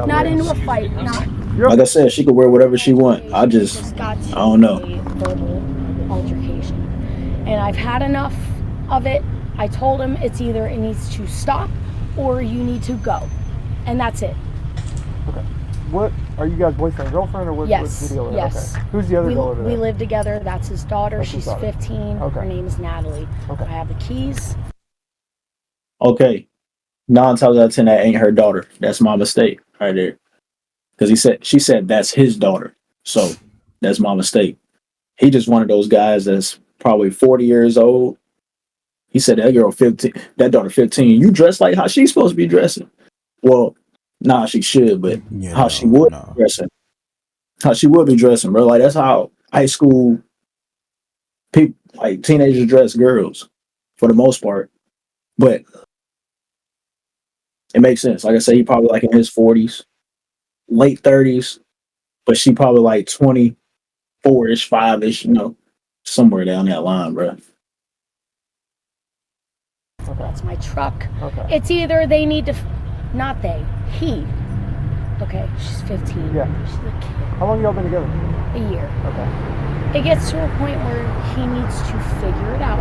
Not into a fight. Not. Like I said, she could wear whatever she want. I don't know. A verbal altercation, and I've had enough of it. I told him it's either it needs to stop or you need to go, and that's it. Okay. What are you guys, boyfriend and girlfriend, or what's the deal? Yes. Okay. Who's the other girl over there? We live together. That's his daughter. She's 15. Okay. Her name is Natalie. Okay. I have the keys. Okay. 9 times out of 10, that ain't her daughter. That's my mistake right there. Because she said that's his daughter. So that's my mistake. He just one of those guys that's probably 40 years old. He said that girl 15, that daughter 15. You dress like how she's supposed to be dressing. Well, nah, she should, but how she would be dressing. How she would be dressing, bro. Like that's how high school people, like teenagers dress girls for the most part. But it makes sense. Like I said, he probably like in his 40s, late 30s, but she probably like 24-ish, 5-ish, somewhere down that line, bro. Okay. That's my truck. Okay. It's either they need to, not they, he. Okay, she's 15. Yeah. She's a kid. How long y'all been together? A year. Okay. It gets to a point where he needs to figure it out,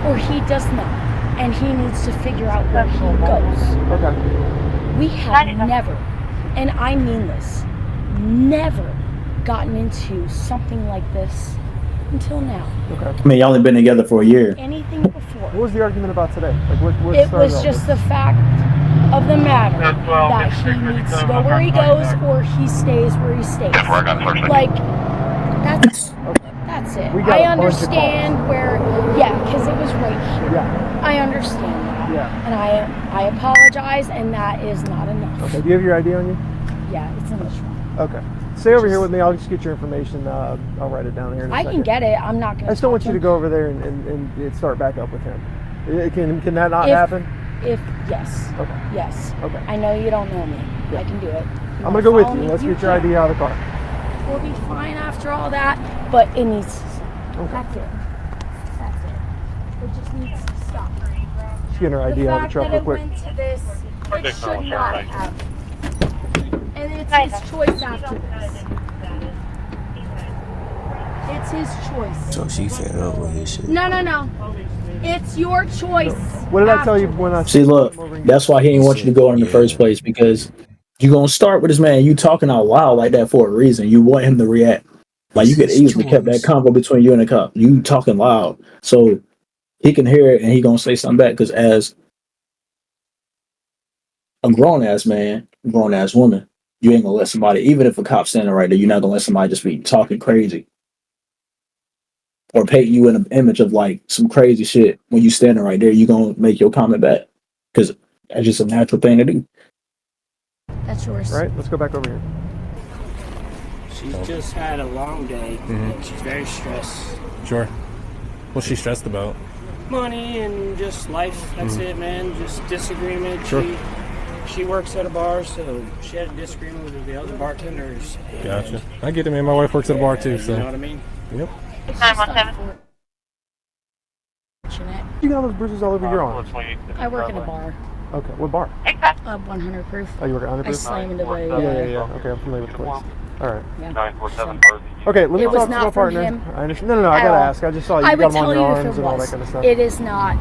or he does not, and he needs to figure out where he goes. Okay. We have never, and I mean this, never gotten into something like this until now. Okay. I mean, y'all only been together for a year. Anything before. What was the argument about today? Like, what It was just the fact of the matter that he needs to go where he goes or he stays where he stays. Like, that's it. I understand where, because it was right here. Yeah. I understand that. Yeah. And I apologize, and that is not enough. Okay. Do you have your ID on you? Yeah, it's in the trunk. Okay. Stay over here with me. I'll just get your information. I'll write it down here in a second. I can get it. I'm not going to. I just don't want you to go over there and start back up with him. Can that not happen? Yes. Okay. Yes. Okay. I know you don't know me. Yeah. I can do it. I'm going to go with you. Let's get your ID out of the car. We'll be fine after all that, but it needs to stop. Okay. That's it. That's it. It just needs to stop. Just get her ID out of the truck real quick. Went to this, it should not have. And it's his choice after this. It's his choice. So she fed up with his shit. No. It's your choice. What did I tell you when I See, look, that's why he didn't want you to go in the first place, because you're going to start with this man. You talking out loud like that for a reason. You want him to react. Like, you could easily kept that convo between you and the cop. You talking loud. So he can hear it and he going to say something back, because as a grown-ass man, grown-ass woman, you ain't going to let somebody, even if a cop's standing right there, you're not going to let somebody just be talking crazy or paint you in an image of like some crazy shit. When you standing right there, you going to make your comment back, because that's just a natural thing to do. That's yours. All right, let's go back over here. She's just had a long day, and she's very stressed. Sure. What's she stressed about? Money and just life. That's it, man. Just disagreement. Sure. She works at a bar, so she had a disagreement with the other bartenders. Gotcha. I get it, man. My wife works at a bar too, so. You know what I mean? Yep. 917. You got those bruises all over your arms. I work in a bar. Okay, what bar? 100 proof. Oh, you work at 100 I proof? slam into the. Yeah. Okay, I'm familiar with the place. All right. Yeah. 947. Okay, let me It was talk to not my from partner. him I understand. No, I at gotta all. ask. I just saw you I got would them on tell your you if arms it and all that was. kind of stuff. It is not.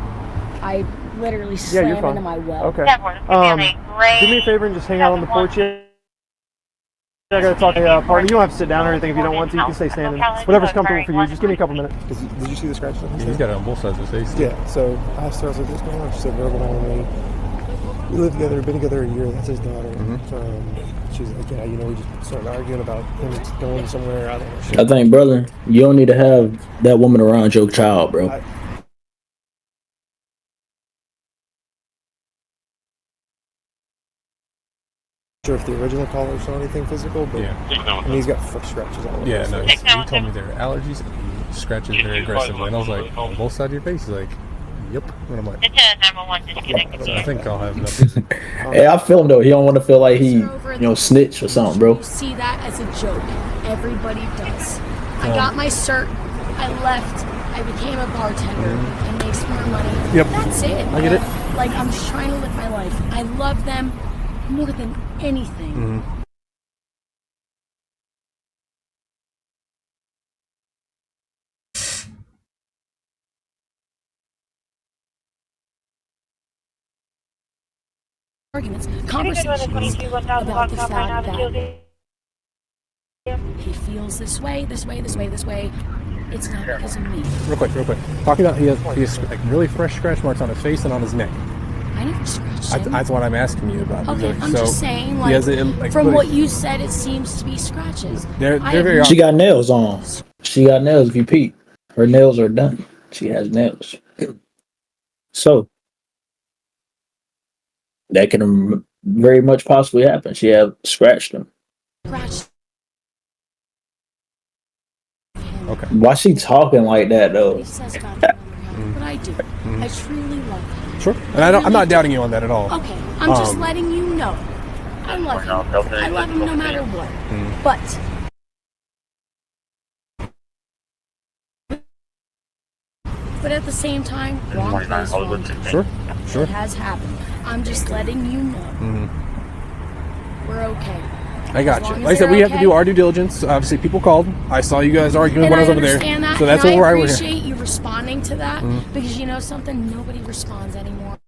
I literally slam you're fine. into my well. Okay. Do Do me a favor and just hang out on the porch here. I gotta talk to my partner. You don't have to sit down or anything if you don't want to. You can stay standing. Whatever's comfortable for you. Just give me a couple minutes. Did you see the scratches? Yeah, he's got it on both sides of his face. Yeah, so I asked her, I was like, what's going on? She said, verbal on me. We lived together, been together a year, that's his daughter. She's like, yeah, we just started arguing about him going somewhere, I don't know. I think, brother, you don't need to have that woman around your child, bro. Sure if the original caller saw anything physical, but he's got foot scratches all over. Yeah, no, he told me there were allergies and he scratches very aggressively. And I was like, on both sides of your face? He's like, yep. And I'm like, so I think I'll have nothing. Hey, I feel him though. He don't want to feel like he, snitch or something, bro. You see that as a joke. Everybody does. I got my cert. I left. I became a bartender. I make some more money. Yep. That's it. I get it. Like, I'm just trying to live my life. I love them more than anything. Mm-hmm. Arguments, conversations about the fact that he feels this way. It's not because of me. Real quick. Talking about he has like really fresh scratch marks on his face and on his neck. I never scratched him. That's what I'm asking you about. Okay, I'm just saying, he has it, like, from what you said, it seems to be scratches. They're very. She got nails on. She got nails. If you peep, her nails are done. She has nails. So that can very much possibly happen. She have scratched them. Scratched. Okay. Why she talking like that though? He says about him, but I do. I truly love him. Sure. And I'm not doubting you on that at all. Okay, I'm just letting you know. I love him. I love him no matter what. But at the same time, wrong place, wrong time. Sure. It has happened. I'm just letting you know. We're okay. I got you. Like I said, we have to do our due diligence. Obviously, people called. I saw you guys arguing when I was over there. That, so that's what we're here. I appreciate you responding to that because you know something? Nobody responds anymore.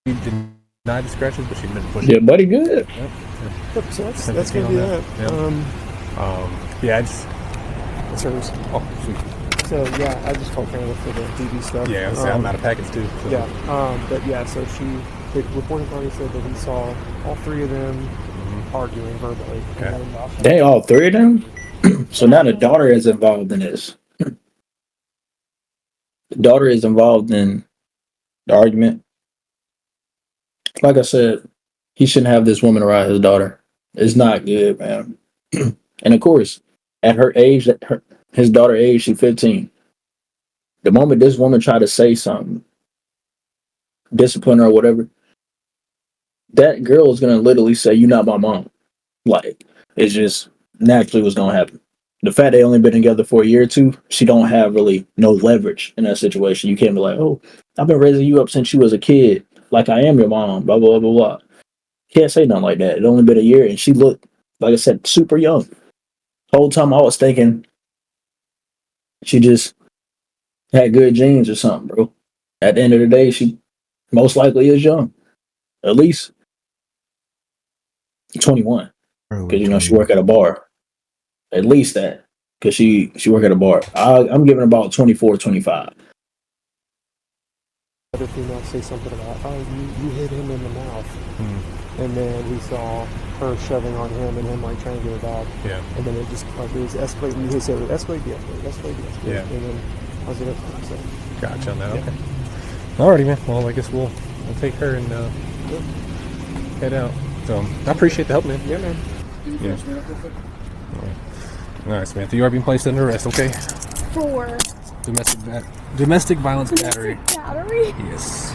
She denied the scratches, but she didn't push Yeah, buddy, good. Yep, so that's gonna be that. Yeah, I just. That's hers. Oh, sweet. So yeah, I just called Canada for the DB stuff. Yeah, I'm out of packets too. So. Yeah, but yeah, so the reporting party said that he saw all three of them arguing verbally. Okay. They all three of them. So now the daughter is involved in this. The daughter is involved in the argument. Like I said, he shouldn't have this woman around his daughter. It's not good, man. And of course, at her age, his daughter age, she's 15. The moment this woman tried to say something, discipline her or whatever, that girl is gonna literally say, "You're not my mom." Like, it's just naturally what's gonna happen. The fact they only been together for a year or two, she don't have really no leverage in that situation. You can't be like, "Oh, I've been raising you up since you was a kid. Like I am your mom." Blah blah blah blah. Can't say nothing like that. It only been a year, and she looked, like I said, super young. Whole time I was thinking she just had good genes or something, bro. At the end of the day, she most likely is young, at least 21, because you know she work at a bar. At least that, because she work at a bar. I'm giving about 24, 25. Other females say something about, "Oh, you hit him in the mouth," and then we saw her shoving on him and him like trying to get it off. Yeah. And then it just like it was escalating. He said, "Escalate, de-escalate." Yeah. And then I was like, "Okay." So, gotcha on that. Okay. Alrighty, man. Well, I guess we'll take her and head out. So I appreciate the help, man. yeah, man. Yeah. All right, Samantha. You are being placed under arrest. Okay. For Domestic violence battery. battery? Yes.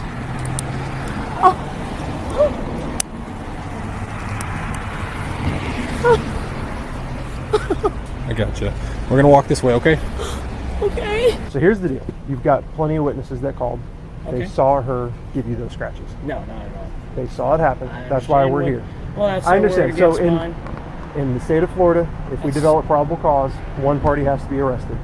I gotcha. We're gonna walk this way, okay? Okay. So here's the deal. You've got plenty of witnesses that called. They saw her give you those scratches. No, not at all. They saw it happen. That's why we're here. Well, that's I understand. So mine. in the state of Florida, if we develop probable cause, one party has to be arrested.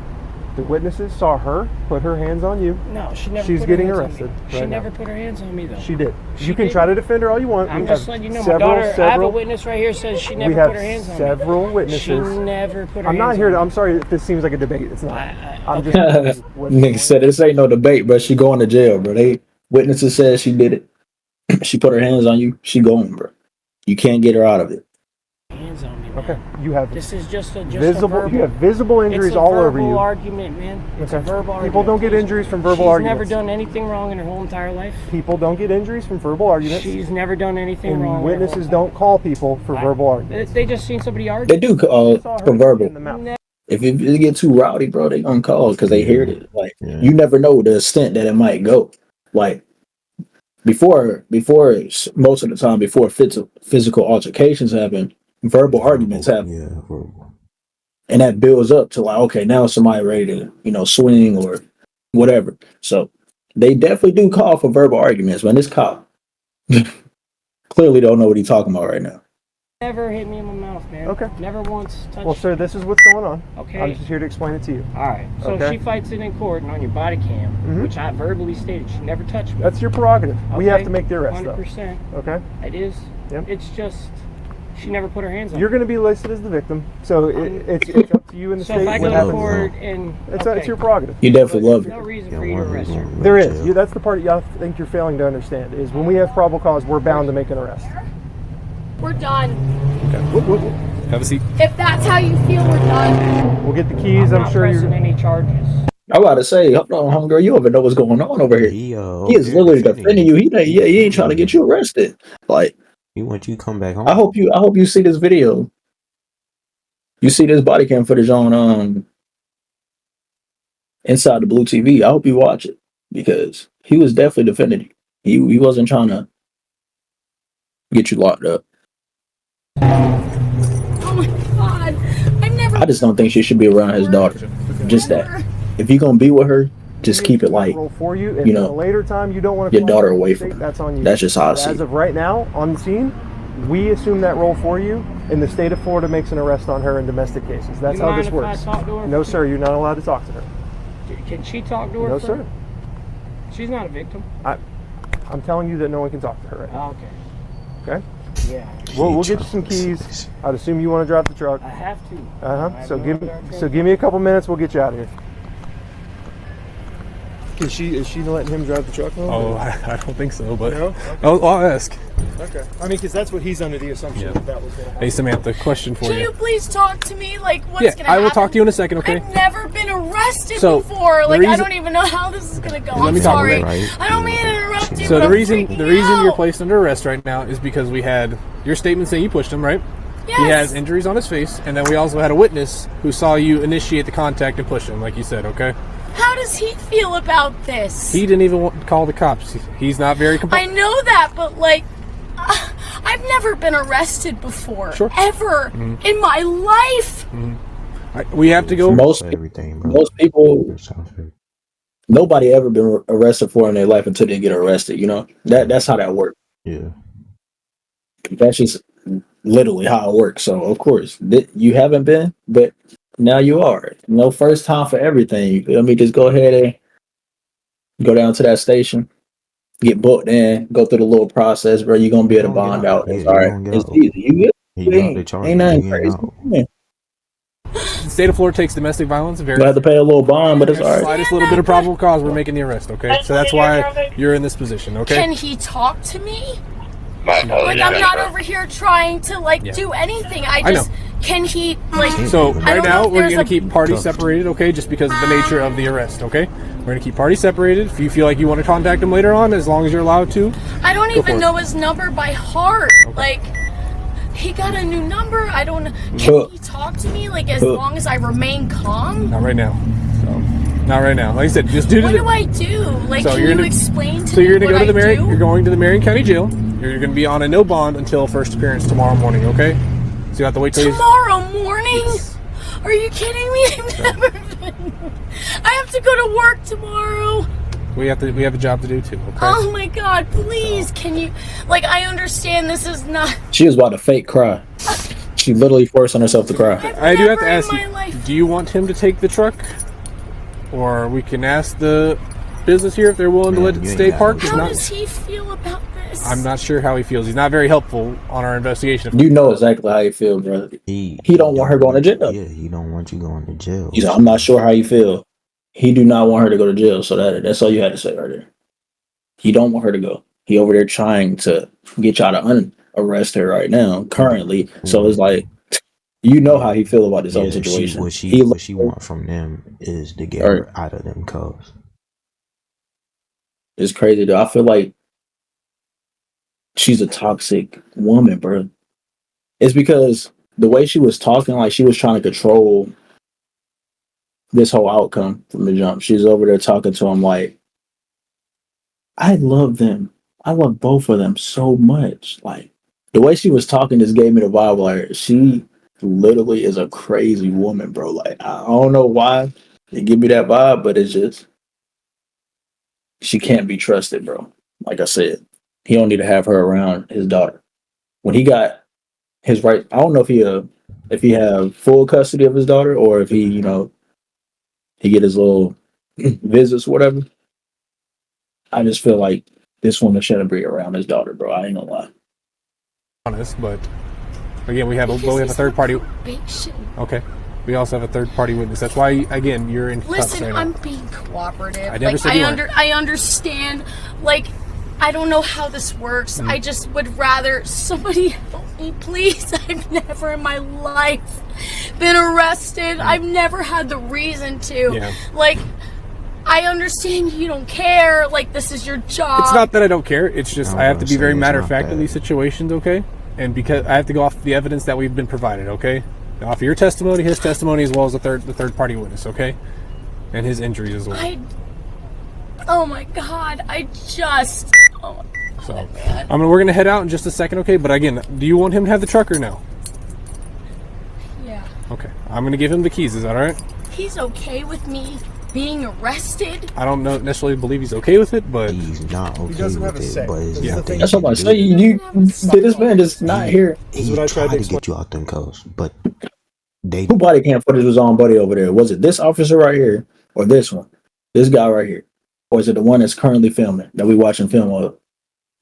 The witnesses saw her put her hands on you. No, she never. She's put getting her hands arrested. on me. She right never now. put her hands on me though. She did. She You can did. try to defend her all you want. I'm We just have letting you know. My several- daughter. I have a several- witness right here says she never we have put her hands on me. several witnesses. She never put her I'm hands not here on to. me. I'm sorry if this seems like a debate. It's not. I'm okay. just. what's Nigga going said this ain't no debate, bro. She going to jail, bro. They witnesses said she did it. She put her hands on you. She going, bro. You can't get her out of it. Hands on me, man. Okay, you have This is just a visible. verbal. You have visible injuries it's a all over verbal you. argument, man. It's a Okay. verbal argument. People don't get injuries from verbal She's arguments. never done anything wrong in her whole entire life. People don't get injuries from verbal arguments. She's never done anything And wrong. in her witnesses whole don't call people for verbal life. arguments. They just seen somebody They argue. do Saw her for verbal. in the mouth. If it get too rowdy, bro, they gonna call because they heard it. Like Yeah. you never know the extent that it might go. like before most of the time before physical altercations happen, verbal arguments happen. Yeah, verbal. And that builds up to like, okay, now somebody ready to, swing or whatever. So they definitely do call for verbal arguments, man. This cop clearly don't know what he's talking about right now. Never hit me in my mouth, man. Okay. Never once touched. Well, sir, this is what's going on. Okay. I'm just here to explain it to you. All right. So Okay. she fights it in court and on your body cam, which I verbally stated she never touched me. That's your prerogative. We have Okay, to make the arrest, 100%. though. Okay? It is. Yep. It's just she never put her hands on You're me. going to be listed as the victim, so it's up to you in the So state if I what go to happens. court and It's your prerogative. You definitely love no it. reason for you to arrest her. There is. That's the part I think you're failing to understand, is when we have probable cause, we're bound to make an arrest. We're done. Okay. Whoop, whoop, whoop. Have a seat. If that's how you feel, we're done. We'll get the keys. I'm not sure pressing you're... any charges. I'm about to say, hold on, homegirl, you don't even know what's going on over here. He is literally defending you. He ain't trying to get you arrested. Like, He want you to come back home. I hope you see this video. You see this body cam footage on Inside the Blue TV. I hope you watch it because he was definitely defending you. He wasn't trying to get you locked up. Oh my god. I just don't think she should be around his daughter. Just that. If you're gonna be with her, just keep it light. Roll for you. If you at know, a later time you don't want to your daughter away from her. that's on you. That's just how I But see as it. of right now, on the scene, we assume that role for you, and the state of Florida makes an arrest on her in domestic cases. That's You how mind this if works. I talk to her? No, sir, you're not allowed to talk to her. Can she talk to her? No, first? sir. She's not a victim. I'm telling you that no one can talk to her right now. Oh, okay. Okay? Yeah. We'll get you some keys. I'd assume you want to drive the truck. I have to. I Uh-huh. have So no give other so give me a couple minutes. We'll get you out of here. Is she letting him drive the truck? Oh, I don't think so, but No? I'll ask. Okay. I mean, because that's what he's under the assumption Yeah. that was going to happen. Hey, Samantha, question for Can you you. please talk to me? Like, what's Yeah, gonna happen? I will talk to you in a second, okay? I've never been arrested So, before. the Like, I reason- don't even know how this is gonna go. Let I'm me talk sorry. about it. I don't mean to interrupt you. So but the I'm reason freaking you're out. placed under arrest right now is because we had your statement saying you pushed him, right? Yes. He has injuries on his face, and then we also had a witness who saw you initiate the contact and push him, like you said, okay? How does he feel about this? He didn't even call the cops. He's not very I compliant. know that, but like, I've never been arrested before, Sure. ever in my life. We have to go. Most Everything, bro. most people, That sounds fair. nobody ever been arrested for in their life until they get arrested. You know that's how that works. Yeah. That's just literally how it works. So of course you haven't been, but now you are. No first time for everything. Let me just go ahead and go down to that station, get booked in, go through the little process, bro. You're gonna be able to Don't get bond out. out. It's Yeah, all you right. don't get It's out. easy. You good? He got the charge. Ain't nothing He crazy. out. Yeah. The state of Florida takes domestic violence very. You have to pay a little bond, but it's all right. Slightest little bit of probable cause, we're making the arrest, okay? So that's why you're in this position, okay? Can he talk to me? Like, I'm not over here trying to do anything. I know. just can he like? So I right don't know now if we're there's gonna a- keep parties separated, okay? Just because of the nature of the arrest, okay? We're gonna keep parties separated. If you feel like you want to contact him later on, as long as you're allowed to. I don't Go for even it. know his number by heart. Like, he got a new number. I don't. Can Sure. he talk to me like as Sure. long as I remain calm? Not right now. So, not right now. Like I said, just do What the. do I do? Like, So can you're you gonna- explain to So me you're gonna what go to the I Marion. do? You're going to the Marion County Jail. You're gonna be on a no bond until first appearance tomorrow morning, okay? So you have to wait till he's. Tomorrow morning? Are you kidding me? I've never been. I have to go to work tomorrow. We have a job to do too, okay? Oh my god, please, can you, like, I understand this is not. She was about to fake cry. She literally forcing herself to cry. I do have to Never in ask my you, life. do you want him to take the truck? Or we can ask the business here if they're willing to let it you ain't stay got parked. no If How not, does he feel about this? I'm not sure how he feels. He's not very helpful on our investigation. You know exactly how you feel, brother. He don't want her going to jail. Yeah, he don't want you going to jail. He's like, I'm not sure how you feel. He do not want her to go to jail. So that's all you had to say right there. He don't want her to go. He over there trying to get y'all to unarrest her right now, currently. So it's like, you know how he feel about this whole situation. What she want from them is to get Right. her out of them cuffs. It's crazy though. I feel like she's a toxic woman, bro. It's because the way she was talking, like she was trying to control this whole outcome from the jump. She's over there talking to him like I love them. I love both of them so much. Like the way she was talking just gave me the vibe. Like she literally is a crazy woman, bro. Like I don't know why they give me that vibe, but it's just she can't be trusted, bro. Like I said, he don't need to have her around his daughter. When he got his right, I don't know if he have full custody of his daughter or if he, he get his little visits, whatever. I just feel like this woman shouldn't be around his daughter, bro. I ain't gonna lie. Honest, but again, we have a third party. Probation. Okay. We also have a third party witness. That's why, again, you're in cuffs Listen, right now. I'm being cooperative. I never said you weren't. I understand. Like, I don't know how this works. I just would rather somebody help me, please. I've never in my life been arrested. I've never had the reason to. Yeah. Like, I understand you don't care. Like, this is your job. It's not that I don't care. It's just I have to be very matter of fact that. in these situations, okay? And because I have to go off the evidence that we've been provided, okay? Off of your testimony, his testimony, as well as the third party witness, okay? And his injuries as well. Oh my God! So, we're gonna head out in just a second, okay? But again, do you want him to have the truck or no? Yeah. Okay, I'm gonna give him the keys. Is that all right? He's okay with me being arrested. I don't necessarily believe he's okay with it, but He's not okay doesn't have with a it. say. But This is Yeah. the thing. That's what I say. You did this man just not here. He what I tried tried to to get you out them codes, but they Who body cam footage was on buddy over there? Was it this officer right here or this one? This guy right here? Or is it the one that's currently filming that we watching film of?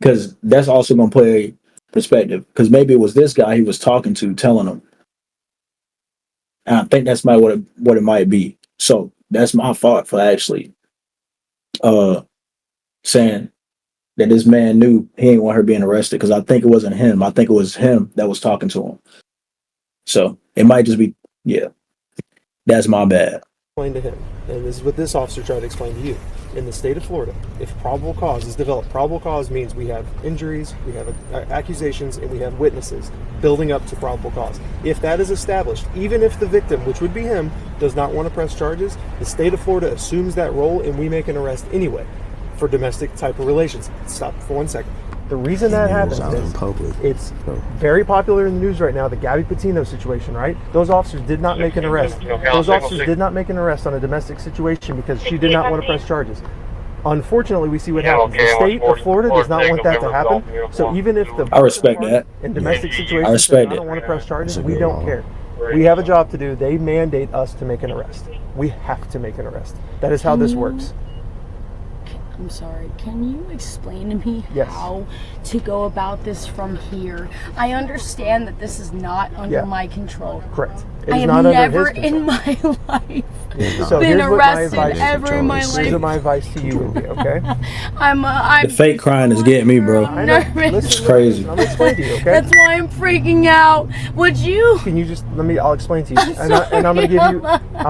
Because that's also gonna play perspective. Because maybe it was this guy he was talking to telling him. And I think that's what it might be. So that's my fault for actually saying that this man knew he ain't want her being arrested, because I think it wasn't him. I think it was him that was talking to him. So it might just be, yeah. That's my bad. Explain to him, and this is what this officer tried to explain to you. In the state of Florida, if probable cause is developed, probable cause means we have injuries, we have accusations, and we have witnesses building up to probable cause. If that is established, even if the victim, which would be him, does not want to press charges, the state of Florida assumes that role and we make an arrest anyway for domestic type of relations. Stop for 1 second. The reason that it was happens out in is public. it's very popular in the news right now, the Gabby Patino situation, right? Those officers did not make an arrest. Those officers did not make an arrest on a domestic situation because she did not want to press charges. Unfortunately, we see what happens. The state of Florida does not want that to happen. So even if the I respect that. in domestic situations, I respect say, I don't it. want to press charges, That's a we good don't law. care. We have a job to do. They mandate us to make an arrest. We have to make an arrest. That is how this works. I'm sorry, can you explain to me Yes. how to go about this from here? I understand that this is not under Yeah. my control. Correct. It I is have not never under his control. in my life So been here's what my arrested advice ever in my Here's Here's what life. my advice to you would be, okay? I'm The fake crying is getting me, bro. I'm I know. nervous. Listen, crazy. I'm gonna explain to you, okay? That's why I'm freaking out. Would you? Can you just I'll explain to you, and I'm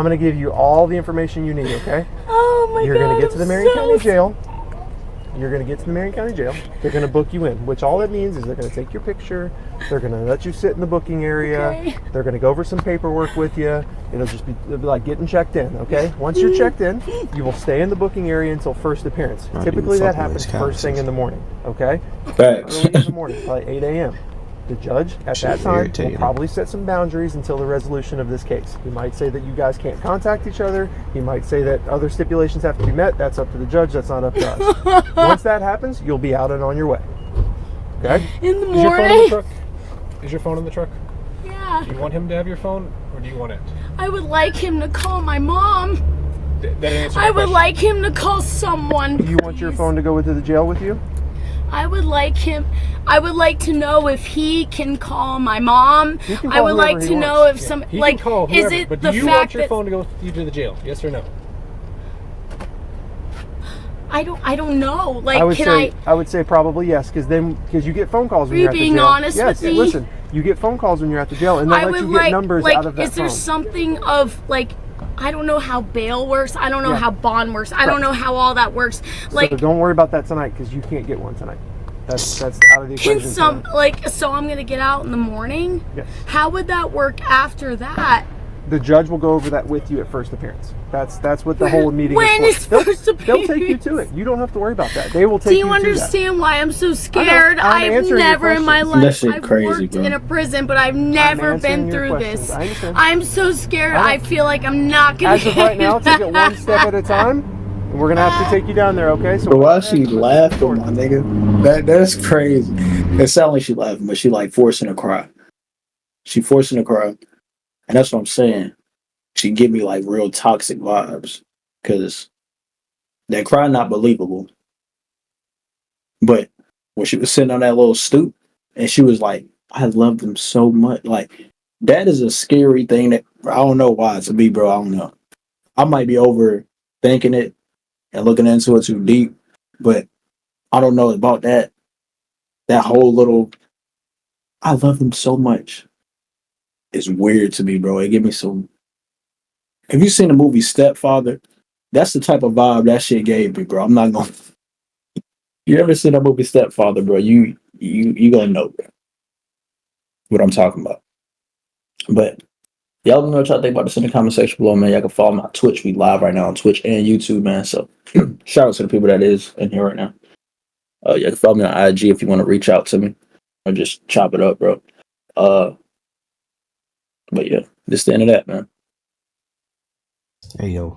gonna give you all the information you need, okay? Oh my You're God. gonna get to the I'm Marion so County Jail. You're going to get to the Marion County Jail. They're going to book you in, which all that means is they're going to take your picture. They're going to let you sit in the booking area. Okay. They're going to go over some paperwork with you. It'll be like getting checked in, okay? Once you're checked in, you will stay in the booking area until first appearance. Not Typically even that fucking with happens his first thing couches. in the morning, okay? Facts. Early in the morning, probably 8 a.m. The judge at Shit, that time will irritating. probably set some boundaries until the resolution of this case. He might say that you guys can't contact each other. He might say that other stipulations have to be met. That's up to the judge. That's not up to us. Once that happens, you'll be out and on your way. Okay? In the is your phone in the morning. truck? Is your phone in the truck? Yeah. Do you want him to have your phone, or do you want it? I would like him to call my mom. That didn't answer my I would question. like him to call someone. Do you want your please. phone to go into the jail with you? I would like to know if he can call my mom. He can I call would like whoever to he know wants. if some He like can call is whoever, it but the do you want fact your that phone to go with you to the jail? Yes or no? I don't know. Like I would say probably yes, because you get phone calls when Are you you're at the being jail. honest yes, with me? listen, you get phone calls when you're at the jail, and they'll I let would you get like numbers like out of that is there phone. something of like I don't know how bail works. I don't know Yeah. how bond works. I don't know how all that works. Like So don't worry about that tonight, because you can't get one tonight. That's out of the can equation. some tonight. like so I'm gonna get out in the morning? Yes. How would that work after that? The judge will go over that with you at first appearance. That's what the whole meeting When is is for. first They'll take you appearance? to it. You don't have to worry about that. They will take Do you you to that. understand why I'm so scared? I'm I've answering your never in my questions. That life, shit I've crazy, worked bro. in a prison, but I've never answering been your through questions. this. I understand. I'm so scared. I I know. feel like I'm not gonna. As of right now, take it one step at a time. And we're gonna have to take you down there, okay? So But why she laughing, my nigga? That's crazy. It sounds like she laughing, but she like forcing to cry. She forcing to cry, and that's what I'm saying. She give me like real toxic vibes because that cry not believable. But when she was sitting on that little stoop, and she was like, "I love them so much." Like that is a scary thing. That I don't know why to me, bro. I don't know. I might be overthinking it and looking into it too deep, but I don't know about that. That whole little, I love them so much. It's weird to me, bro. It give me some. Have you seen the movie Stepfather? That's the type of vibe that shit gave me, bro. I'm not gonna. You ever seen that movie Stepfather, bro? You gonna know, bro, what I'm talking about. But y'all let me know what y'all think about this in the comment section below, man. Y'all can follow my Twitch. We live right now on Twitch and YouTube, man. So shout out to the people that is in here right now. You can follow me on IG if you want to reach out to me or just chop it up, bro. But yeah, this is the end of that, man. Hey, yo.